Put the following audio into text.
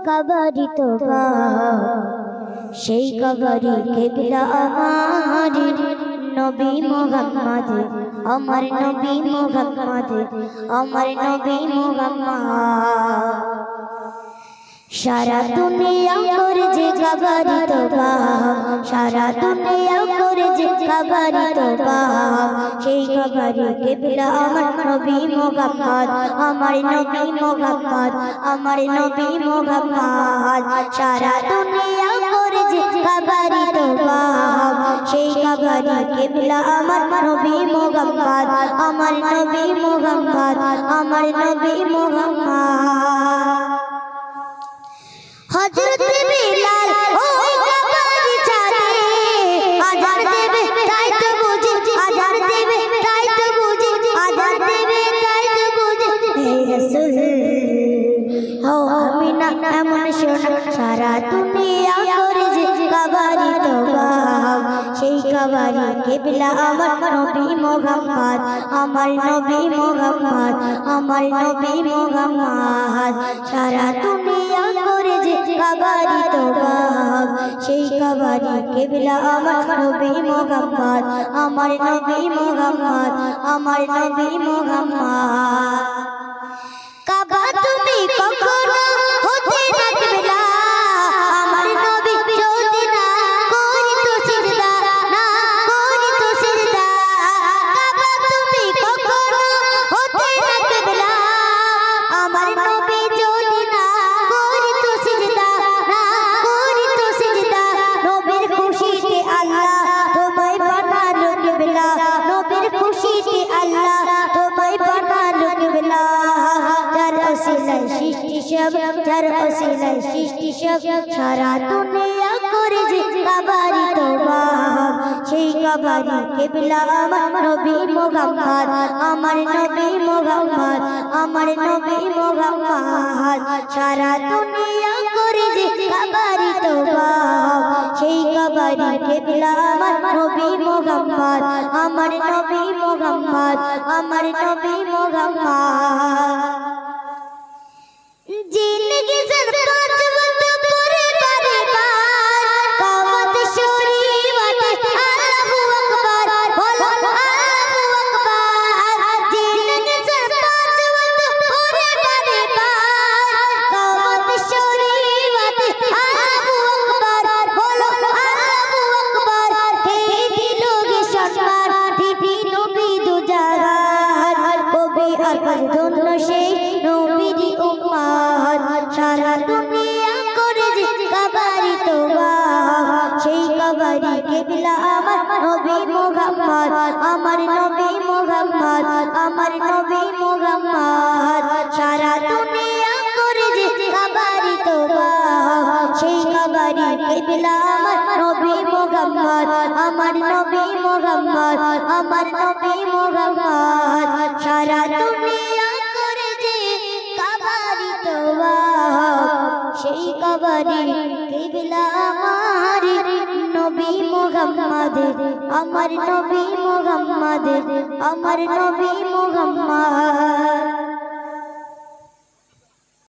কবরি তোবা সেই কবরি কিবলা আমার নবী মুহাম্মদ আমার নবী মুহাম্মদ আমার নবী মুহাম্মদ সারা দুনিয়া করে যে কবরি তোবা সারা দুনিয়া করে যে কবরি তোবা সেই কবরি কিবলা আমার নবী মুহাম্মদ আমার নবী মুহাম্মদ আমার নবী মুহাম্মদ সারা দুনিয়া করে যে কবরি তোবা সেই কবরি কিবলা আমার নবী মুহাম্মদ আমার নবী মুহাম্মদ আমার নবী মুহাম্মদ হযরত বিলাল ওই কবরি ছাদে আজান দেবে তাই তো বুঝি আজান দেবে তাই তো বুঝি আজান দেবে তাই তো বুঝি হে রাসূল ও আমিনা এমন সোনা সারা দুনিয়া করে যে কবরি তোবা সেই কবরি কিবলা আমার নবী মুহাম্মদ আমার নবী মুহাম্মদ আমার নবী মুহাম্মদ সারা দুনিয়া করে যে কবরি তোবা সেই কবরি কিবলা আমার নবী মুহাম্মদ আমার নবী মুহাম্মদ আমার নবী মুহাম্মদ কাবা তুমি কখনো হতে থাকবে না আমার নবী যদি না করিত সিজদা না করিত সিজদা কাবা তুমি কখনো হতে থাকবে না আমার নবী যদি না করিত সিজদা না করিত সিজদা নবীর খুশিতে আল্লাহ তোমায় বানালো কিবলা নবীর খুশিতে আল্লাহ তোমায় বানালো কিবলা যার ওসিলায় সৃষ্টি সব যার ওসিলায় সৃষ্টি সব সারা দুনিয়া করে যে কবরি তোবা সেই কবরি কিবলা আমার নবী মুহাম্মদ আমার নবী মুহাম্মদ আমার নবী মুহাম্মদ সারা দুনিয়া করে যে কবরি তোবা সেই কবরি কিবলা আমার নবী মুহাম্মদ আমার নবী মুহাম্মদ আমার নবী মুহাম্মদ জিন্দগি সর পাঁচ वक्त पूरे बारे बार कामत शरीफत अल्लाहु अकबर बोलो अल्लाहु अकबर जिंदगी सर पांच वक्त पूरे बारे बार कामत शरीफत अल्लाहु अकबर बोलो अल्लाहु अकबर हे दिलोगे সম্মান টিপি নবী দুজাহান কবি আর পরদন্য সেই নবীর উম্মত সারা দুনিয়া করে যে কবরি তোবা সেই কবরি কিবলা আমার নবী মুহাম্মদ আমার নবী মুহাম্মদ আমার নবী মুহাম্মদ সারা দুনিয়া করে যে কবরি তোবা সেই কবরি কিবলা আমার নবী মুহাম্মদ আমার নবী মুহাম্মদ আমার নবী মুহাম্মদ সারা দুনিয়া করে যে কবরি তোবা সেই কবরি কিবলা আমার নবী মুহাম্মদ আমার নবী মুহাম্মদ আমার নবী মুহাম্মদ